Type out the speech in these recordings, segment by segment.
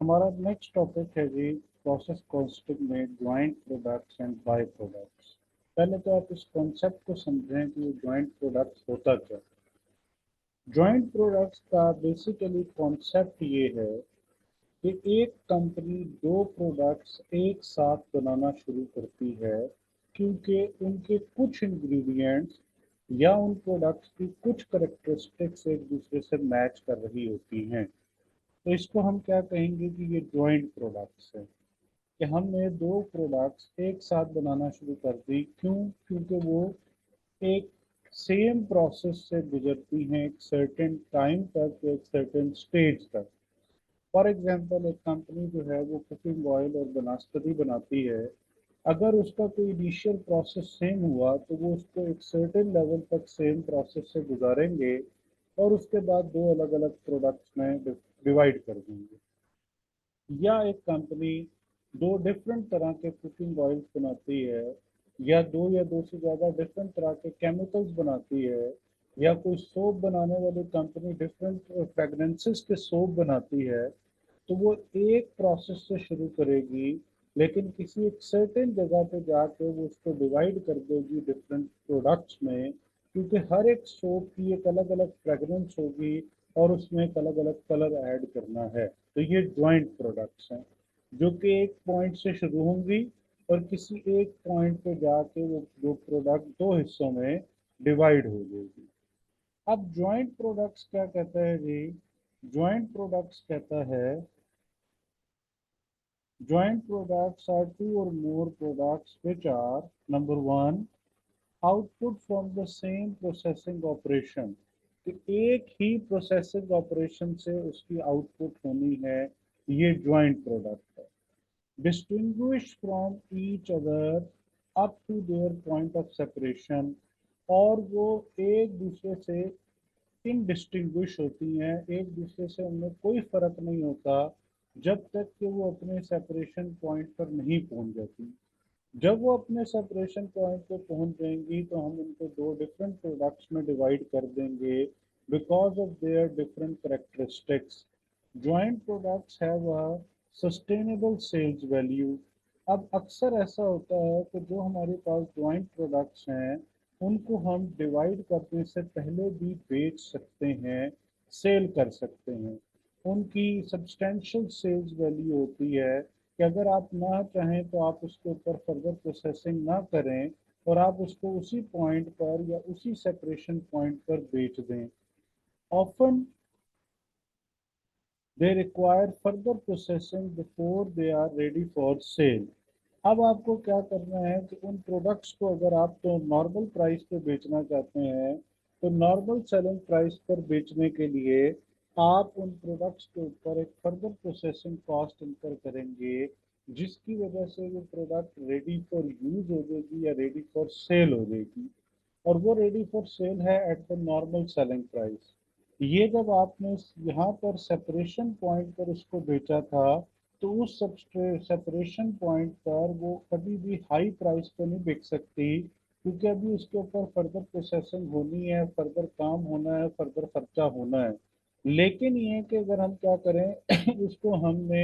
हमारा next topic है जी प्रोसेस कॉस्टिंग में joint products and by products. पहले तो आप इस कॉन्सेप्ट को समझें कि ये ज्वाइंट प्रोडक्ट्स होता क्या है। ज्वाइंट प्रोडक्ट्स का बेसिकली कॉन्सेप्ट ये है कि एक कंपनी दो प्रोडक्ट्स एक साथ बनाना शुरू करती है क्योंकि उनके कुछ इंग्रेडिएंट्स या उन प्रोडक्ट्स की कुछ करेक्टरिस्टिक्स एक दूसरे से मैच कर रही होती हैं। तो इसको हम क्या कहेंगे कि ये ज्वाइंट प्रोडक्ट्स है कि हमने दो प्रोडक्ट्स एक साथ बनाना शुरू कर दी। क्यों? क्योंकि वो एक सेम प्रोसेस से गुजरती हैं एक सर्टेन टाइम तक, एक सर्टेन स्टेज तक। फॉर एग्जांपल, एक कंपनी जो है वो कुकिंग ऑयल और वनस्पति बनाती है। अगर उसका कोई इनिशियल प्रोसेस सेम हुआ तो वो उसको एक सर्टेन लेवल तक सेम प्रोसेस से गुजारेंगे और उसके बाद दो अलग अलग प्रोडक्ट्स में डिवाइड कर देंगे। या एक कंपनी दो डिफरेंट तरह के कुकिंग ऑयल्स बनाती है, या दो से ज़्यादा डिफरेंट तरह के केमिकल्स बनाती है, या कोई सोप बनाने वाली कंपनी डिफरेंट फ्रेगरेंसेस के सोप बनाती है, तो वो एक प्रोसेस से शुरू करेगी लेकिन किसी एक सर्टेन जगह पे जाके वो उसको डिवाइड कर देगी डिफरेंट प्रोडक्ट्स में, क्योंकि हर एक सोप की एक अलग अलग फ्रेगरेंस होगी और उसमें एक अलग अलग कलर ऐड करना है। तो ये ज्वाइंट प्रोडक्ट्स हैं जो कि एक पॉइंट से शुरू होंगी और किसी एक पॉइंट पे जाके वो दो प्रोडक्ट दो हिस्सों में डिवाइड हो जाएगी। अब ज्वाइंट प्रोडक्ट्स क्या कहता है जी? ज्वाइंट प्रोडक्ट्स कहता है joint products are two or more products which are number one output from the same processing operation। कि एक ही प्रोसेसिंग ऑपरेशन से उसकी आउटपुट होनी है, ये ज्वाइंट प्रोडक्ट है। Distinguish from each other up to their point of separation, और वो एक दूसरे से इनडिस्टिंग्विश होती हैं, एक दूसरे से उनमें कोई फर्क नहीं होता जब तक कि वो अपने सेपरेशन पॉइंट पर नहीं पहुंच जाती। जब वो अपने सेपरेशन पॉइंट पे पहुंच जाएंगी तो हम उनको दो डिफरेंट प्रोडक्ट्स में डिवाइड कर देंगे because of their different characteristics. Joint products have a sustainable sales value. अब अक्सर ऐसा होता है कि जो हमारे पास ज्वाइंट प्रोडक्ट्स हैं उनको हम डिवाइड करने से पहले भी बेच सकते हैं, सेल कर सकते हैं। उनकी सब्सटेंशियल सेल्स वैल्यू होती है कि अगर आप ना चाहें तो आप उसके ऊपर फर्दर प्रोसेसिंग ना करें और आप उसको उसी पॉइंट पर या उसी सेपरेशन पॉइंट पर बेच दें। Often they require further processing before they are ready for sale. अब आपको क्या करना है कि उन प्रोडक्ट्स को अगर आप तो नॉर्मल प्राइस पे बेचना चाहते हैं तो नॉर्मल सेलिंग प्राइस पर बेचने के लिए आप उन प्रोडक्ट्स के ऊपर एक फर्दर प्रोसेसिंग कॉस्ट इंकर करेंगे, जिसकी वजह से वो प्रोडक्ट रेडी फॉर यूज हो जाएगी या रेडी फॉर सेल हो जाएगी। और वो रेडी फॉर सेल है at the normal selling price. ये जब आपने यहाँ पर सेपरेशन पॉइंट पर उसको बेचा था तो उस सेपरेशन पॉइंट पर वो कभी भी हाई प्राइस पे नहीं बिक सकती, क्योंकि अभी उसके ऊपर फर्दर प्रोसेसिंग होनी है, फर्दर काम होना है, फर्दर खर्चा होना है। लेकिन ये कि अगर हम क्या करें उसको हमने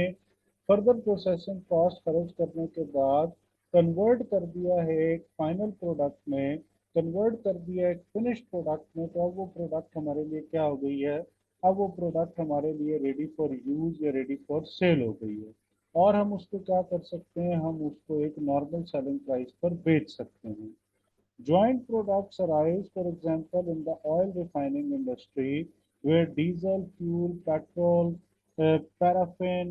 फर्दर प्रोसेसिंग कॉस्ट खर्च करने के बाद कन्वर्ट कर दिया है एक फाइनल प्रोडक्ट में, कन्वर्ट कर दिया एक फिनिश्ड प्रोडक्ट में, तो अब वो प्रोडक्ट हमारे लिए क्या हो गई है? अब वो प्रोडक्ट हमारे लिए रेडी फॉर यूज या रेडी फॉर सेल हो गई है। और हम उसको क्या कर सकते हैं? हम उसको एक नॉर्मल सेलिंग प्राइस पर बेच सकते हैं। Joint products arise, for example, in the oil refining industry, where diesel, fuel, petrol, paraffin,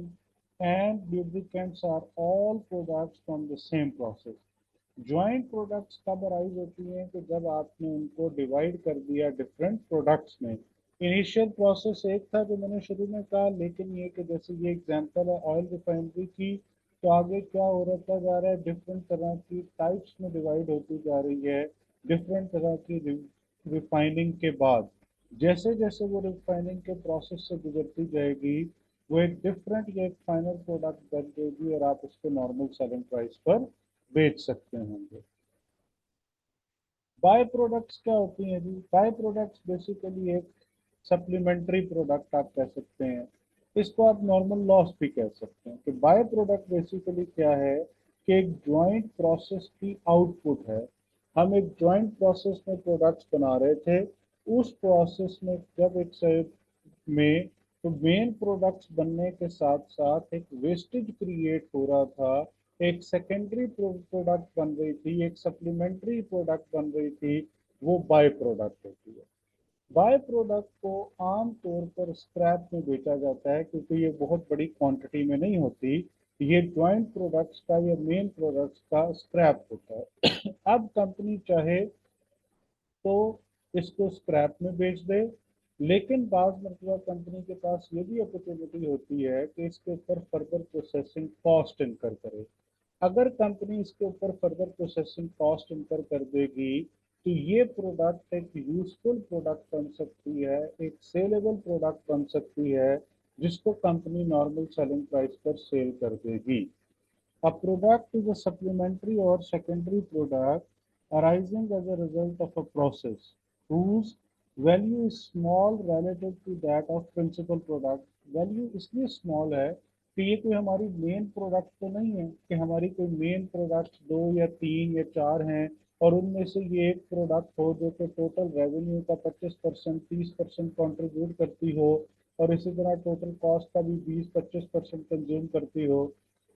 and lubricants are all products from the same process. Joint products तब अराइज होती हैं कि जब आपने उनको डिवाइड कर दिया डिफरेंट प्रोडक्ट्स में। इनिशियल प्रोसेस एक था जो मैंने शुरू में कहा, लेकिन ये कि जैसे ये एग्जांपल है ऑयल रिफाइनरी की, तो आगे क्या हो रहा जा रहा है, डिफरेंट तरह की टाइप्स में डिवाइड होती जा रही है डिफरेंट तरह की रिफाइनिंग के बाद। जैसे जैसे वो रिफाइनिंग के प्रोसेस से गुजरती जाएगी वो एक डिफरेंट या एक फाइनल प्रोडक्ट बन जाएगी और आप उसको नॉर्मल सेलिंग प्राइस पर बेच सकते होंगे। बाय प्रोडक्ट्स क्या होती हैं जी? बाय प्रोडक्ट्स बेसिकली एक सप्लीमेंट्री प्रोडक्ट आप कह सकते हैं। इसको आप नॉर्मल लॉस भी कह सकते हैं। कि बाय प्रोडक्ट बेसिकली क्या है कि एक ज्वाइंट प्रोसेस की आउटपुट है। हम एक ज्वाइंट प्रोसेस में प्रोडक्ट्स बना रहे थे, उस प्रोसेस में जब एक में तो मेन प्रोडक्ट्स बनने के साथ साथ एक वेस्टेज क्रिएट हो रहा था, एक सेकेंडरी प्रोडक्ट बन रही थी, एक सप्लीमेंट्री प्रोडक्ट बन रही थी, वो बाय प्रोडक्ट होती है। बाय प्रोडक्ट को आम तौर पर स्क्रैप में बेचा जाता है क्योंकि ये बहुत बड़ी क्वांटिटी में नहीं होती। ये ज्वाइंट प्रोडक्ट्स का या मेन प्रोडक्ट्स का स्क्रैप होता है। अब कंपनी चाहे तो इसको स्क्रैप में बेच दे, लेकिन बाद मतलब कंपनी के पास ये भी अपॉर्चुनिटी होती है कि इसके ऊपर फर्दर प्रोसेसिंग कॉस्ट इनकर करे। अगर कंपनी इसके ऊपर फर्दर प्रोसेसिंग कॉस्ट इनकर कर देगी तो ये प्रोडक्ट एक यूजफुल प्रोडक्ट बन सकती है, एक सेलेबल प्रोडक्ट बन सकती है, जिसको कंपनी नॉर्मल सेलिंग प्राइस पर सेल कर देगी। A product is a supplementary or secondary product arising as a result of a process whose value is small relative to that of principal product। Value इसलिए small है कि ये कोई हमारी main product तो नहीं है कि हमारी कोई मेन प्रोडक्ट दो या तीन या चार हैं और उनमें से ये एक प्रोडक्ट हो जो कि टोटल रेवेन्यू का 25% 30% कॉन्ट्रीब्यूट करती हो और इसी तरह टोटल कॉस्ट का भी 20-25% कंज्यूम करती हो।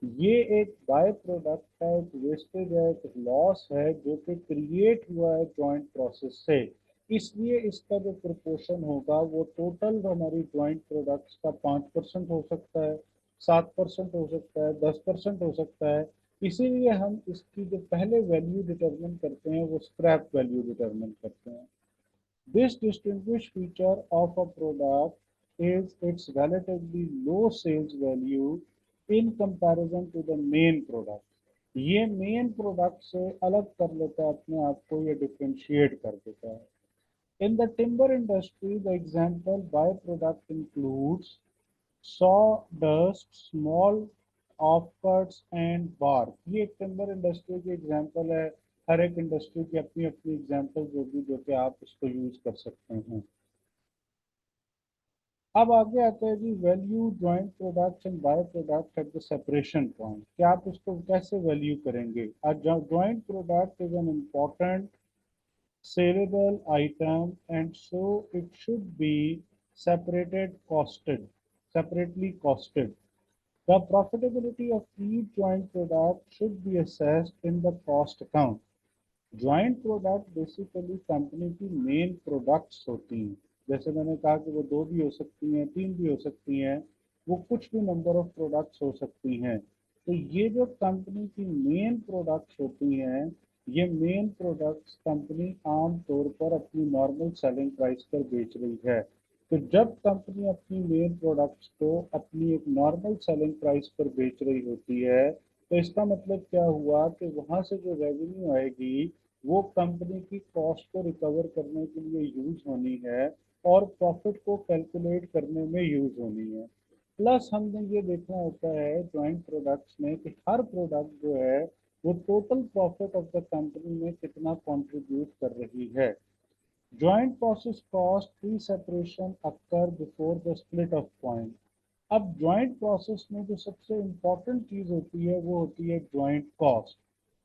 ये एक बाय प्रोडक्ट है, एक वेस्टेज है, एक लॉस है जो कि क्रिएट हुआ है जॉइंट प्रोसेस से। इसलिए इसका जो प्रोपोर्शन होगा वो टोटल हमारी जॉइंट प्रोडक्ट्स का 5% हो सकता है, 7% हो सकता है, 10% हो सकता है। इसीलिए हम इसकी जो पहले वैल्यू डिटरमिन करते हैं वो स्क्रैप वैल्यू डिटरमिन करते हैं। This distinguished feature of a product is its relatively low sales value in comparison to the main product। ये मेन प्रोडक्ट से अलग कर लेता है अपने आप को, ये डिफ्रेंशिएट कर देता है। In the timber industry, the example byproduct includes sawdust, small offcuts and bark। ये एक टिम्बर इंडस्ट्री की एग्जांपल है। हर एक इंडस्ट्री की अपनी अपनी एग्जांपल होगी जो कि आप इसको यूज कर सकते हैं। अब आगे आते हैं जी value joint products and by product at the separation point. कि आप इसको कैसे वैल्यू करेंगे। Joint product is an important saleable item and so it should be separately costed। The profitability of each joint product should be assessed in the cost account। Joint product basically company की main products होती हैं। जैसे मैंने कहा कि वो दो भी हो सकती हैं, तीन भी हो सकती हैं, वो कुछ भी नंबर ऑफ प्रोडक्ट्स हो सकती हैं। तो ये जो कंपनी की मेन प्रोडक्ट्स होती हैं, ये मेन प्रोडक्ट्स कंपनी आम तौर पर अपनी नॉर्मल सेलिंग प्राइस पर बेच रही है। तो जब कंपनी अपनी मेन प्रोडक्ट्स को अपनी एक नॉर्मल सेलिंग प्राइस पर बेच रही होती है तो इसका मतलब क्या हुआ कि वहां से जो रेवेन्यू आएगी वो कंपनी की कॉस्ट को रिकवर करने के लिए यूज होनी है और प्रॉफिट को कैलकुलेट करने में यूज होनी है। प्लस हमने ये देखना होता है जॉइंट प्रोडक्ट्स में कि हर प्रोडक्ट जो है वो total profit of the company में कितना कंट्रीब्यूट कर रही है। Joint process cost pre separation occur before the split of point. अब ज्वाइंट प्रोसेस में जो सबसे इम्पोर्टेंट चीज होती है वो होती है ज्वाइंट कॉस्ट।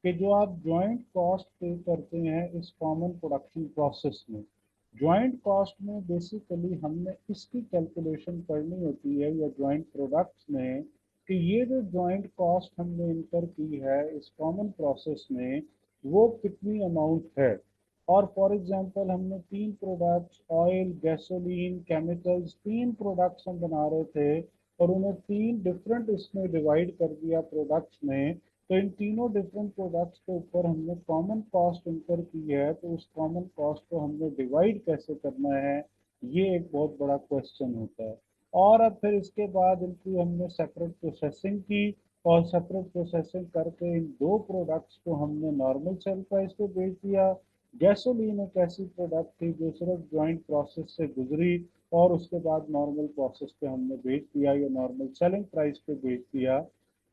कि जो आप ज्वाइंट कॉस्ट पे करते हैं इस कॉमन प्रोडक्शन प्रोसेस में, ज्वाइंट कॉस्ट में बेसिकली हमने इसकी कैलकुलेशन करनी होती है या ज्वाइंट प्रोडक्ट्स में कि ये जो ज्वाइंट कॉस्ट हमने इनकर की है इस कॉमन प्रोसेस में वो कितनी अमाउंट है। और फॉर एग्जांपल हमने तीन प्रोडक्ट्स ऑयल गैसोलीन केमिकल्स तीन प्रोडक्ट्स हम बना रहे थे और उन्हें तीन डिफरेंट इसमें डिवाइड कर दिया प्रोडक्ट्स में। तो इन तीनों डिफरेंट प्रोडक्ट्स के ऊपर हमने कॉमन कॉस्ट इंकर की है, तो उस कॉमन कॉस्ट को हमने डिवाइड कैसे करना है, ये एक बहुत बड़ा क्वेश्चन होता है। और अब फिर इसके बाद इनकी हमने सेपरेट प्रोसेसिंग की और सेपरेट प्रोसेसिंग करके इन दो प्रोडक्ट्स को हमने नॉर्मल सेल प्राइस पे बेच दिया। गैसोलीन एक ऐसी प्रोडक्ट थी जो सिर्फ ज्वाइंट प्रोसेस से गुजरी और उसके बाद नॉर्मल प्रोसेस पे हमने बेच दिया या नॉर्मल सेलिंग प्राइस पे बेच दिया।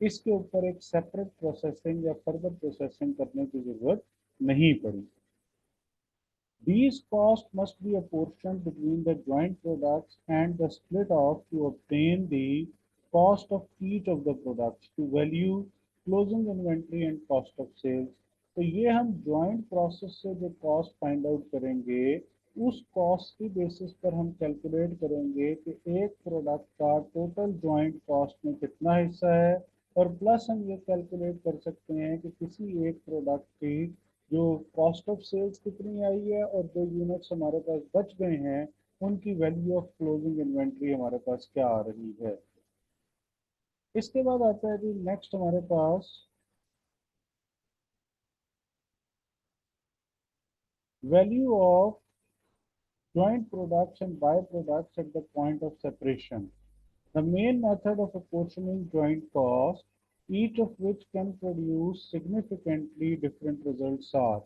इसके ऊपर एक सेपरेट प्रोसेसिंग या फर्दर प्रोसेसिंग करने की जरूरत नहीं पड़ी। These costs must be apportioned between the joint products and the split off to obtain the cost of each of the products to value closing inventory and cost of sales. तो ये हम joint process से जो cost find out करेंगे उस cost की basis पर हम calculate करेंगे कि एक product का total joint cost में कितना हिस्सा है और plus हम ये calculate कर सकते हैं कि किसी एक product की जो कॉस्ट ऑफ सेल्स कितनी आई है और जो यूनिट्स हमारे पास बच गए हैं उनकी वैल्यू ऑफ क्लोजिंग इन्वेंट्री हमारे पास क्या आ रही है। इसके बाद आता है जी नेक्स्ट हमारे पास value of joint products and byproducts at the point of separation. The main method of apportioning joint cost, each of which can produce significantly different results are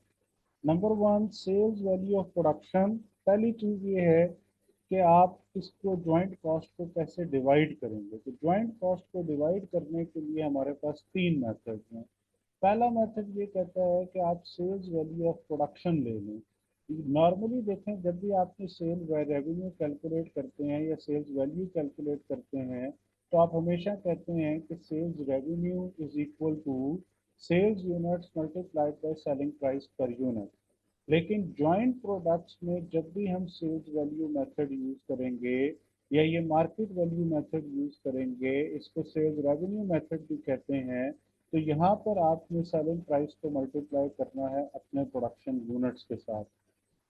number one sales value of production. पहली चीज ये है कि आप इसको joint cost को कैसे divide करेंगे। तो ज्वाइंट कॉस्ट को डिवाइड करने के लिए हमारे पास तीन मेथड हैं। पहला मेथड ये कहता है कि आप सेल्स वैल्यू ऑफ प्रोडक्शन ले लें। नॉर्मली देखें जब भी आपकी सेल रेवेन्यू कैलकुलेट करते हैं या सेल्स वैल्यू कैलकुलेट करते हैं तो आप हमेशा कहते हैं कि sales revenue is equal to sales units multiplied by selling price per unit. लेकिन जॉइंट प्रोडक्ट्स में जब भी हम सेल्स वैल्यू मेथड यूज करेंगे या ये मार्केट वैल्यू मेथड यूज करेंगे, इसको सेल्स रेवेन्यू मेथड भी कहते हैं, तो यहाँ पर आपने सेलिंग प्राइस को मल्टीप्लाई करना है अपने प्रोडक्शन यूनिट्स के साथ।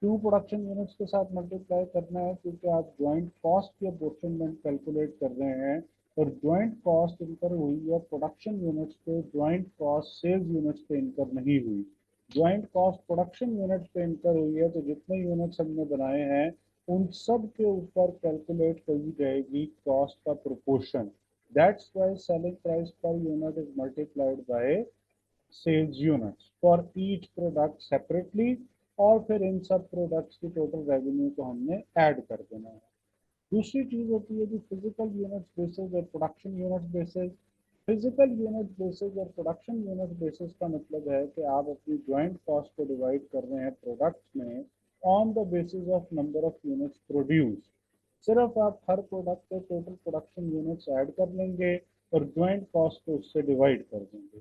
क्यों प्रोडक्शन यूनिट्स के साथ मल्टीप्लाई करना है? क्योंकि आप ज्वाइंट कॉस्ट के अपोर्शनमेंट कैलकुलेट कर रहे हैं और ज्वाइंट कॉस्ट इनकर हुई है प्रोडक्शन यूनिट्स पे, ज्वाइंट कॉस्ट सेल्स यूनिट्स पे इनकर नहीं हुई। ज्वाइंट कॉस्ट प्रोडक्शन यूनिट पे इनकर हुई है तो जितने यूनिट्स हमने बनाए हैं उन सब के ऊपर कैलकुलेट करी जाएगी कॉस्ट का proportion. That's why selling price per unit is multiplied by sales units for each product separately और फिर इन सब प्रोडक्ट्स की टोटल रेवेन्यू को हमने ऐड कर देना है। दूसरी चीज होती है कि फिजिकल यूनिट बेसिस और production unit basis. Physical unit basis और प्रोडक्शन यूनिट बेसिस का मतलब है कि आप अपनी ज्वाइंट कॉस्ट को डिवाइड कर रहे हैं प्रोडक्ट्स में on the basis of number of units produce. सिर्फ आप हर प्रोडक्ट पे टोटल प्रोडक्शन यूनिट्स ऐड कर लेंगे और ज्वाइंट कॉस्ट को उससे डिवाइड कर देंगे।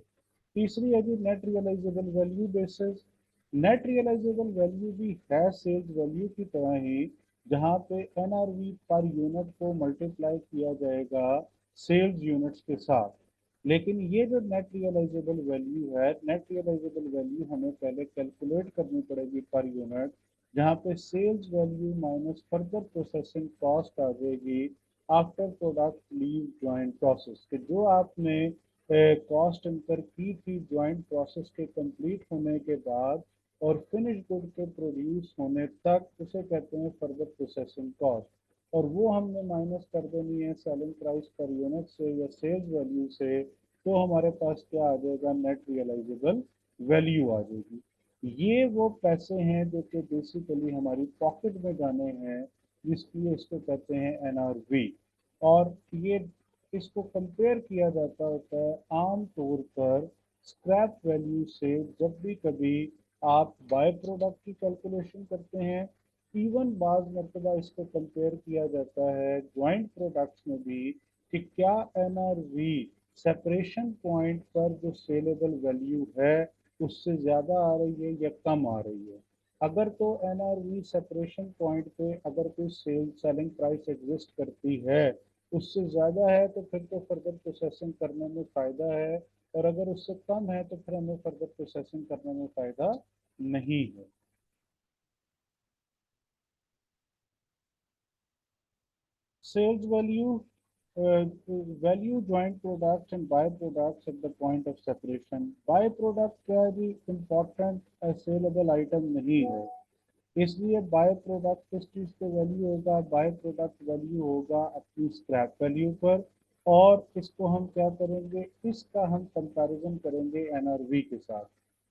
तीसरी है जी net realisable value basis. Net realisable value भी है सेल्स वैल्यू की तरह ही, जहां पे एनआरवी पर यूनिट को मल्टीप्लाई किया जाएगा सेल्स यूनिट्स के साथ। लेकिन ये जो नेट रियलाइजेबल वैल्यू है, नेट रियलाइजेबल वैल्यू हमें पहले कैलकुलेट करनी पड़ेगी पर यूनिट, जहाँ पे sales value minus further processing cost आ जाएगी after product leave joint process. कि जो आपने कॉस्ट इंकर की थी ज्वाइंट प्रोसेस के कंप्लीट होने के बाद और फिनिश गुड के प्रोड्यूस होने तक, उसे कहते हैं फर्दर प्रोसेसिंग कॉस्ट। और वो हमने माइनस कर देनी है सेलिंग प्राइस पर यूनिट से या सेल्स वैल्यू से, तो हमारे पास क्या आ जाएगा? नेट रियलाइजेबल वैल्यू आ जाएगी। ये वो पैसे हैं जो कि बेसिकली हमारी पॉकेट में जाने हैं, जिसलिए इसको कहते हैं एनआरवी। और ये इसको कंपेयर किया जाता होता है आम तौर पर स्क्रैप वैल्यू से जब भी कभी आप बाय प्रोडक्ट की कैलकुलेशन करते हैं। इवन बाज मरतबा इसको कंपेयर किया जाता है ज्वाइंट प्रोडक्ट्स में भी कि क्या एनआरवी सेपरेशन पॉइंट पर जो सेलेबल वैल्यू है उससे ज़्यादा आ रही है या कम आ रही है। अगर तो एनआरवी सेपरेशन पॉइंट पे अगर कोई सेलिंग प्राइस एग्जिस्ट करती है उससे ज़्यादा है तो फिर तो फर्दर प्रोसेसिंग करने में फ़ायदा है, और अगर उससे कम है तो फिर हमें फर्दर प्रोसेसिंग करने में फ़ायदा नहीं है। Sales value, value joint products and byproducts at the point of separation. Byproduct क्या है जी? इम्पोर्टेंट सेलेबल आइटम नहीं है, इसलिए बाय प्रोडक्ट किस चीज़ पे वैल्यू होगा? बाय प्रोडक्ट वैल्यू होगा अपनी स्क्रैप वैल्यू पर। और इसको हम क्या करेंगे? इसका हम कंपैरिजन करेंगे एनआरवी के साथ।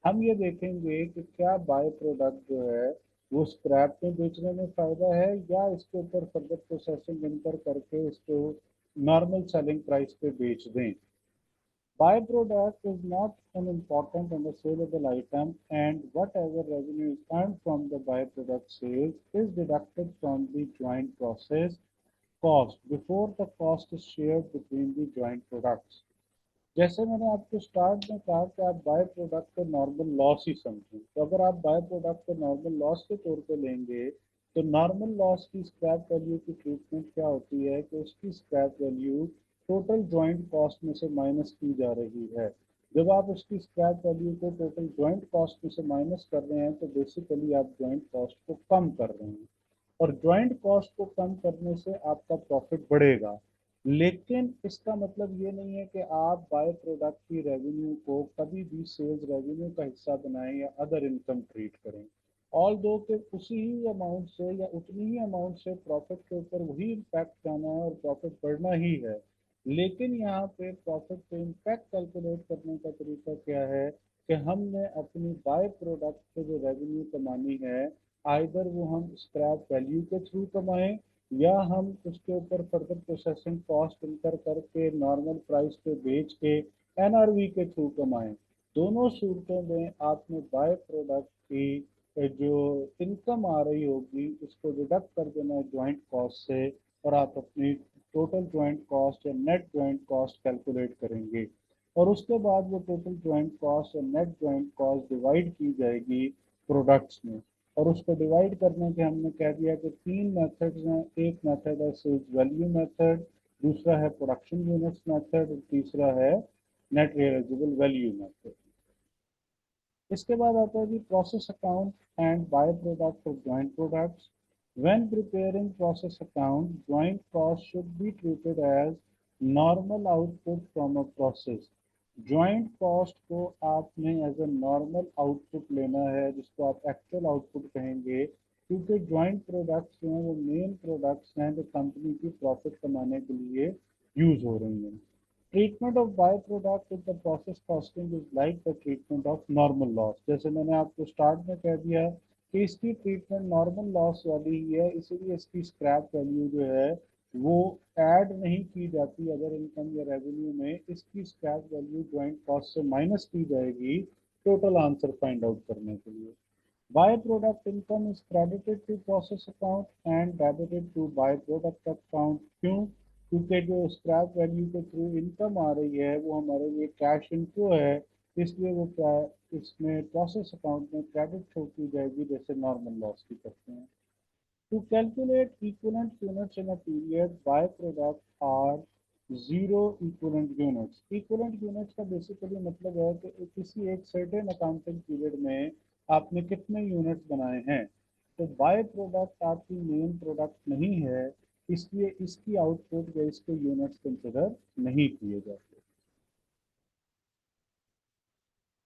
हम ये देखेंगे कि क्या बाय प्रोडक्ट जो है वो स्क्रैप में बेचने में फ़ायदा है या इसके ऊपर फर्दर प्रोसेसिंग इनकर करके इसको नॉर्मल सेलिंग प्राइस पे बेच दें। Byproduct is not an important and a saleable item, and whatever revenue is earned from the byproduct sales is deducted from the joint process cost before the cost is shared between the joint products. जैसे मैंने आपको start में कहा कि आप by product को normal loss ही समझें, तो अगर आप बाय प्रोडक्ट को नॉर्मल लॉस के तौर पे लेंगे तो नॉर्मल लॉस की स्क्रैप वैल्यू की ट्रीटमेंट क्या होती है कि उसकी scrap value total joint cost में से माइनस की जा रही है। जब आप उसकी स्क्रैप वैल्यू को टोटल जॉइंट कॉस्ट में से माइनस कर रहे हैं तो बेसिकली आप जॉइंट कॉस्ट को कम कर रहे हैं, और ज्वाइंट कॉस्ट को कम करने से आपका प्रॉफिट बढ़ेगा। लेकिन इसका मतलब ये नहीं है कि आप बाय प्रोडक्ट की रेवेन्यू को कभी भी सेल्स रेवेन्यू का हिस्सा बनाएं या अदर इनकम ट्रीट करें। ऑल दो के उसी ही अमाउंट से या उतनी ही अमाउंट से प्रॉफिट के ऊपर वही इम्पैक्ट जाना है और प्रॉफिट बढ़ना ही है। लेकिन यहाँ पे प्रॉफिट पे इम्पैक्ट कैलकुलेट करने का तरीका क्या है कि हमने अपनी बाय प्रोडक्ट से जो रेवेन्यू कमानी है, आइदर वो हम स्क्रैप वैल्यू के थ्रू कमाएं या हम उसके ऊपर फर्दर प्रोसेसिंग कॉस्ट इनकर करके नॉर्मल प्राइस पे बेच के एनआरवी के थ्रू कमाएं। दोनों सूरतों में आपने बाय प्रोडक्ट की जो इनकम आ रही होगी उसको डिडक्ट कर देना है ज्वाइंट कॉस्ट से, और आप अपनी टोटल ज्वाइंट कॉस्ट या नेट ज्वाइंट कॉस्ट कैलकुलेट करेंगे, और उसके बाद वो टोटल ज्वाइंट कॉस्ट और नेट ज्वाइंट कॉस्ट डिवाइड की जाएगी प्रोडक्ट्स में। और उसको डिवाइड करने के हमने कह दिया कि तीन मेथड्स हैं। एक मेथड है सेल्स वैल्यू मेथड, दूसरा है प्रोडक्शन यूनिट्स मेथड, और तीसरा है नेट रियलाइजेबल वैल्यू मेथड। इसके बाद आता है जी process account and by product of joint products. When preparing process account, joint cost should be treated as normal output from a process. Joint cost को आपने एज ए नॉर्मल आउटपुट लेना है, जिसको आप एक्चुअल आउटपुट कहेंगे, क्योंकि joint products जो हैं वो मेन प्रोडक्ट्स हैं जो कंपनी की प्रॉफिट कमाने के लिए यूज हो रही हैं। Treatment of by product in the process costing is like the treatment of normal loss. जैसे मैंने आपको स्टार्ट में कह दिया कि इसकी ट्रीटमेंट नॉर्मल लॉस वाली ही है, इसीलिए इसकी स्क्रैप वैल्यू जो है वो ऐड नहीं की जाती अदर इनकम या रेवेन्यू में। इसकी स्क्रैप वैल्यू ज्वाइंट कॉस्ट से माइनस की जाएगी टोटल आंसर फाइंड आउट करने के लिए। By product income is credited to process account and debited to by product account. क्यों? क्योंकि जो स्क्रैप वैल्यू के थ्रू इनकम आ रही है वो हमारे लिए कैश इनफ्लो है, इसलिए वो क्या इसमें प्रोसेस अकाउंट में क्रेडिट शो की जाएगी जैसे नॉर्मल लॉस की करते हैं। To calculate equivalent units in a period, by product are zero equivalent units. Equivalent units का बेसिकली मतलब है कि किसी एक सर्टेन अकाउंटिंग पीरियड में आपने कितने यूनिट्स बनाए हैं। तो बाय प्रोडक्ट आपकी मेन प्रोडक्ट नहीं है, इसलिए इसकी आउटपुट या इसके यूनिट्स कंसिडर नहीं किए जाते।